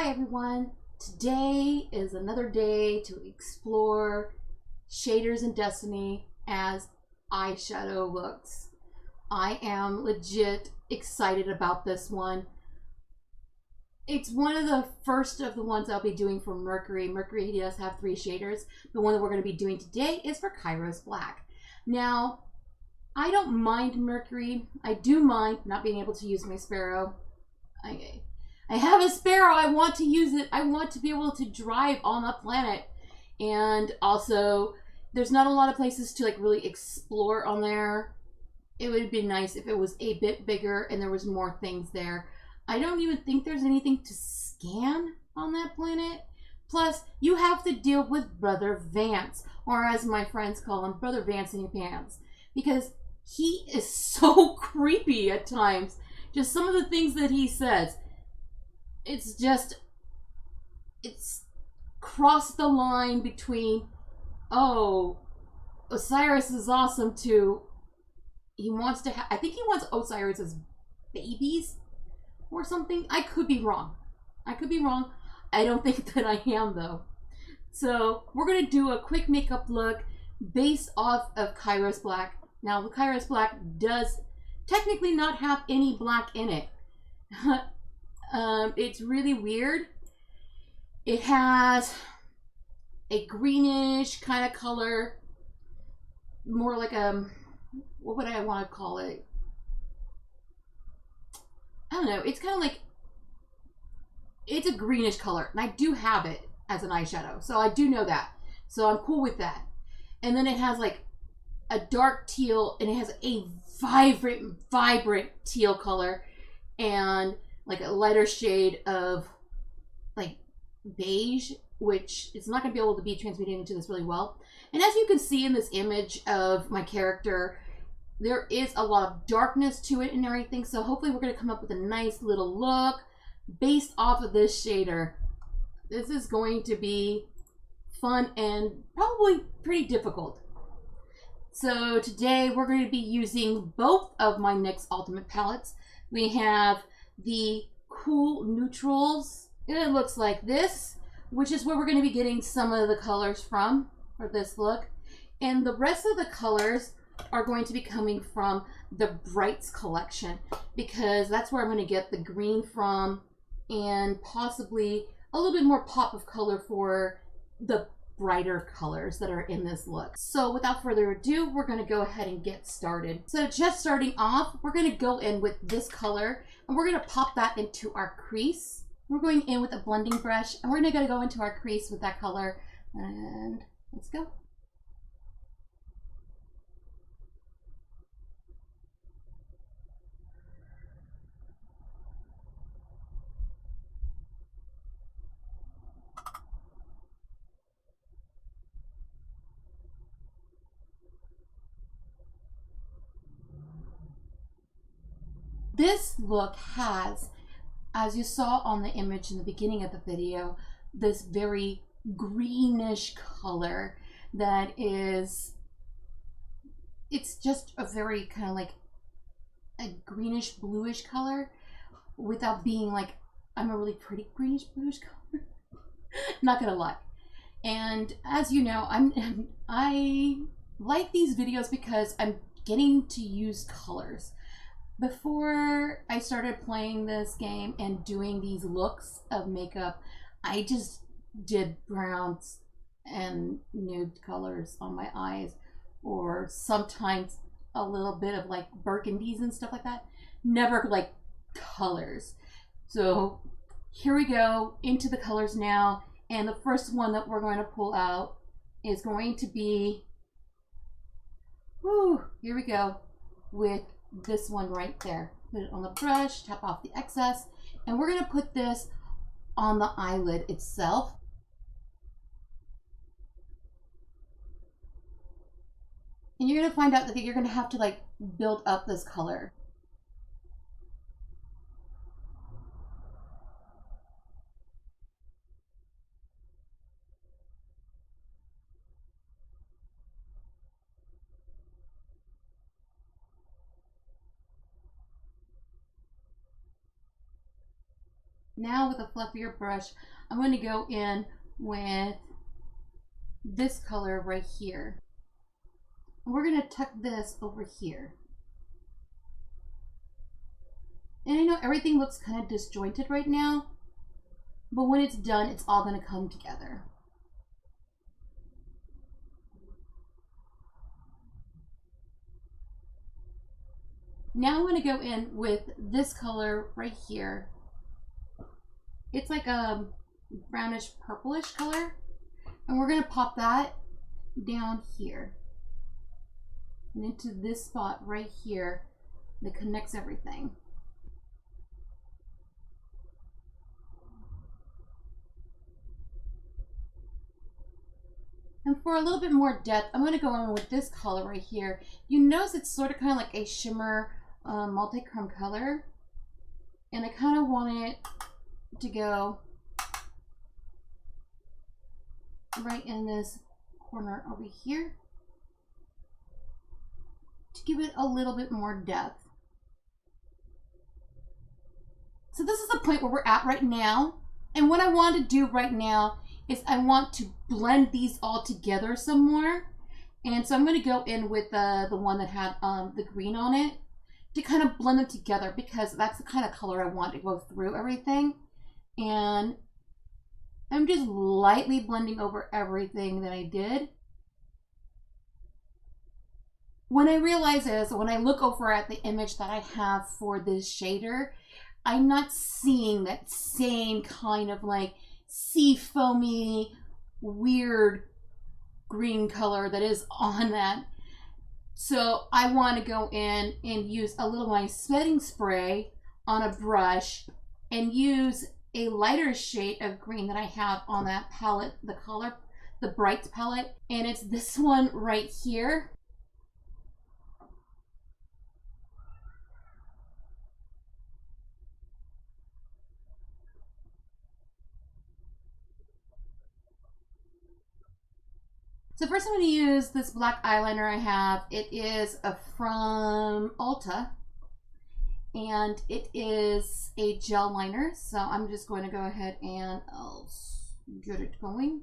Hi everyone! Today is another day to explore shaders in Destiny as eyeshadow looks. I am legit excited about this one. It's one of the first of the ones I'll be doing for Mercury. Mercury does have 3 shaders. The one that we're going to be doing today is for Kairos Black. Now, I don't mind Mercury. I do mind not being able to use my Sparrow. I have a Sparrow. I want to use it. I want to be able to drive on the planet. And also, there's not a lot of places to like really explore on there. It would be nice if it was a bit bigger and there was more things there. I don't even think there's anything to scan on that planet. Plus, you have to deal with Brother Vance, or as my friends call him, Brother Vance in your pants. Because he is so creepy at times. Just some of the things that he says. It's crossed the line between, oh, Osiris is awesome to, he wants to I think he wants Osiris as babies or something. I could be wrong. I don't think that I am though. So we're going to do a quick makeup look based off of Kairos Black. Now the Kairos Black does technically not have any black in it. It's really weird. It has a greenish kind of color, more like what would I want to call it? I don't know. It's kind of like, it's a greenish color, and I do have it as an eyeshadow, so I do know that. So I'm cool with that. And then it has like a dark teal, and it has a vibrant teal color, and like a lighter shade of like beige, which it's not going to be able to be transmuted into this really well. And as you can see in this image of my character, there is a lot of darkness to it and everything. So hopefully we're going to come up with a nice little look based off of this shader. This is going to be fun and probably pretty difficult. So today we're going to be using both of my NYX Ultimate palettes. We have the Cool Neutrals. It looks like this, which is where we're going to be getting some of the colors from for this look. And the rest of the colors are going to be coming from the Brights collection, because that's where I'm going to get the green from, and possibly a little bit more pop of color for the brighter colors that are in this look. So without further ado, we're going to go ahead and get started. So just starting off, we're going to go in with this color, and we're going to pop that into our crease. We're going in with a blending brush, and we're going to go into our crease with that color, and let's go. This look has, as you saw on the image in the beginning of the video, this very greenish color that is, it's just a very kind of like a greenish bluish color without being like, I'm a really pretty greenish bluish color. Not gonna lie. And as you know, I like these videos because I'm getting to use colors. Before I started playing this game and doing these looks of makeup, I just did browns and nude colors on my eyes, or sometimes a little bit of like burgundies and stuff like that. Never like colors. So here we go into the colors now, and the first one that we're going to pull out is going to be, here we go, with this one right there. Put it on the brush, tap off the excess, and we're going to put this on the eyelid itself. And you're going to find out that you're going to have to like build up this color. Now with a fluffier brush, I'm going to go in with this color right here. And we're going to tuck this over here. And I know everything looks kind of disjointed right now, but when it's done, it's all going to come together. Now I'm going to go in with this color right here. It's like a brownish purplish color. And we're going to pop that down here. And into this spot right here that connects everything. And for a little bit more depth, I'm going to go in with this color right here. You notice it's sort of kind of like a shimmer multi-chrome color. And I kind of want it to go right in this corner over here to give it a little bit more depth. So this is the point where we're at right now. And what I want to do right now is I want to blend these all together some more. And so I'm going to go in with the one that had the green on it to kind of blend them together, because that's the kind of color I want to go through everything. And I'm just lightly blending over everything that I did. When I realize is, when I look over at the image that I have for this shader, I'm not seeing that same kind of like sea foamy, weird green color that is on that. So I want to go in and use a little of my setting spray on a brush and use a lighter shade of green that I have on that palette, the Brights palette. And it's this one right here. So first I'm going to use this black eyeliner I have. It is from Ulta, and it is a gel liner. So I'm just going to go ahead and I'll get it going.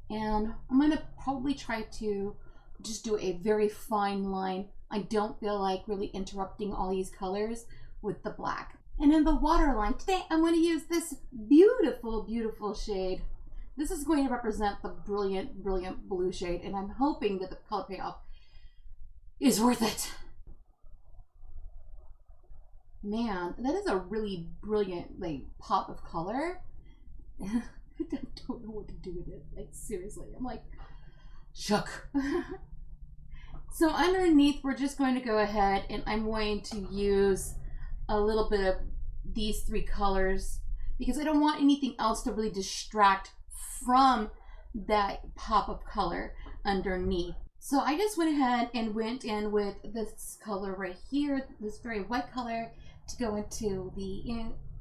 And I'm going to probably try to just do a very fine line. I don't feel like really interrupting all these colors with the black. And in the waterline, today I'm going to use this beautiful, beautiful shade. This is going to represent the brilliant, brilliant blue shade, and I'm hoping that the color payoff is worth it. Man, that is a really brilliant like pop of color. I don't know what to do with it. Like seriously, I'm like shook. So underneath, we're just going to go ahead and I'm going to use a little bit of these three colors because I don't want anything else to really distract from that pop of color underneath. So I just went ahead and went in with this color right here, this very white color, to go into the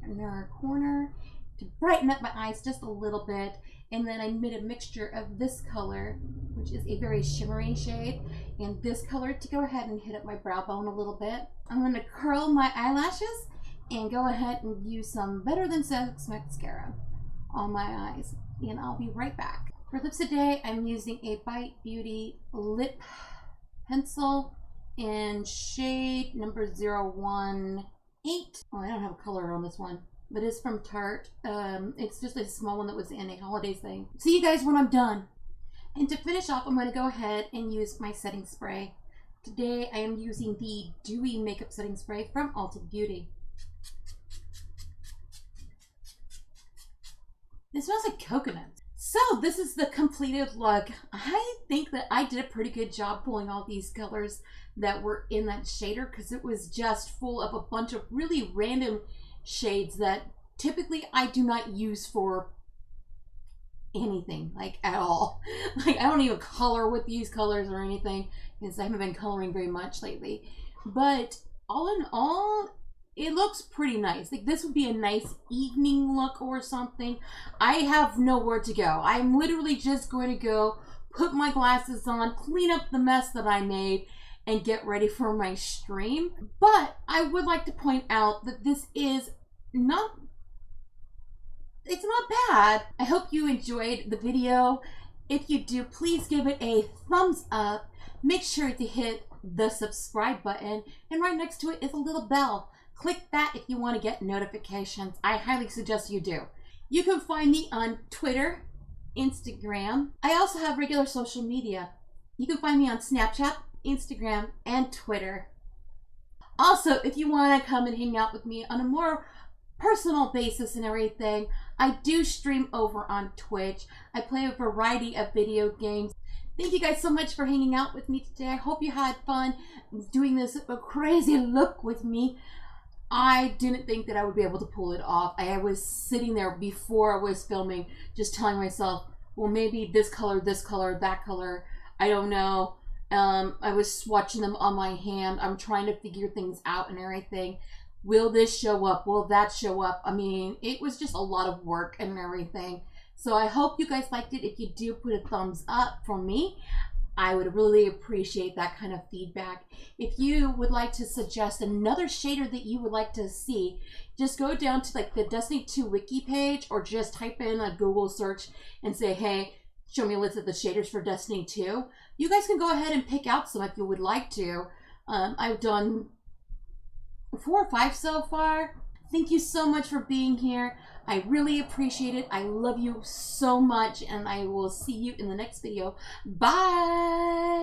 inner corner to brighten up my eyes just a little bit. And then I made a mixture of this color, which is a very shimmery shade, and this color to go ahead and hit up my brow bone a little bit. I'm going to curl my eyelashes and go ahead and use some Better Than Sex mascara on my eyes. And I'll be right back. For lips today, I'm using a Bite Beauty lip pencil in shade number 018. Oh, I don't have a color on this one, but it's from Tarte. It's just a small one that was in a holiday thing. See you guys when I'm done. And to finish off, I'm going to go ahead and use my setting spray. Today, I am using the Dewy Makeup Setting Spray from Ulta Beauty. It smells like coconut. So this is the completed look. I think that I did a pretty good job pulling all these colors that were in that shader because it was just full of a bunch of really random shades that typically I do not use for anything, like at all. Like I don't even color with these colors or anything because I haven't been coloring very much lately. But all in all, it looks pretty nice. Like this would be a nice evening look or something. I have nowhere to go. I'm literally just going to go put my glasses on, clean up the mess that I made, and get ready for my stream. But I would like to point out that this is not it's not bad. I hope you enjoyed the video. If you do, please give it a thumbs up. Make sure to hit the subscribe button, and right next to it is a little bell. Click that if you want to get notifications. I highly suggest you do. You can find me on Twitter, Instagram. I also have regular social media. You can find me on Snapchat, Instagram, and Twitter. Also, if you want to come and hang out with me on a more personal basis and everything, I do stream over on Twitch. I play a variety of video games. Thank you guys so much for hanging out with me today. I hope you had fun doing this crazy look with me. I didn't think that I would be able to pull it off. I was sitting there before I was filming just telling myself, well, maybe this color, that color, I don't know. I was swatching them on my hand. I'm trying to figure things out and everything. Will this show up? Will that show up? I mean, it was just a lot of work and everything. So I hope you guys liked it. If you do, put a thumbs up for me. I would really appreciate that kind of feedback. If you would like to suggest another shader that you would like to see, just go down to like the Destiny 2 wiki page, or just type in a Google search and say, hey, show me a list of the shaders for Destiny 2. You guys can go ahead and pick out some if you would like to. I've done 4 or 5 so far. Thank you so much for being here. I really appreciate it. I love you so much, and I will see you in the next video. Bye!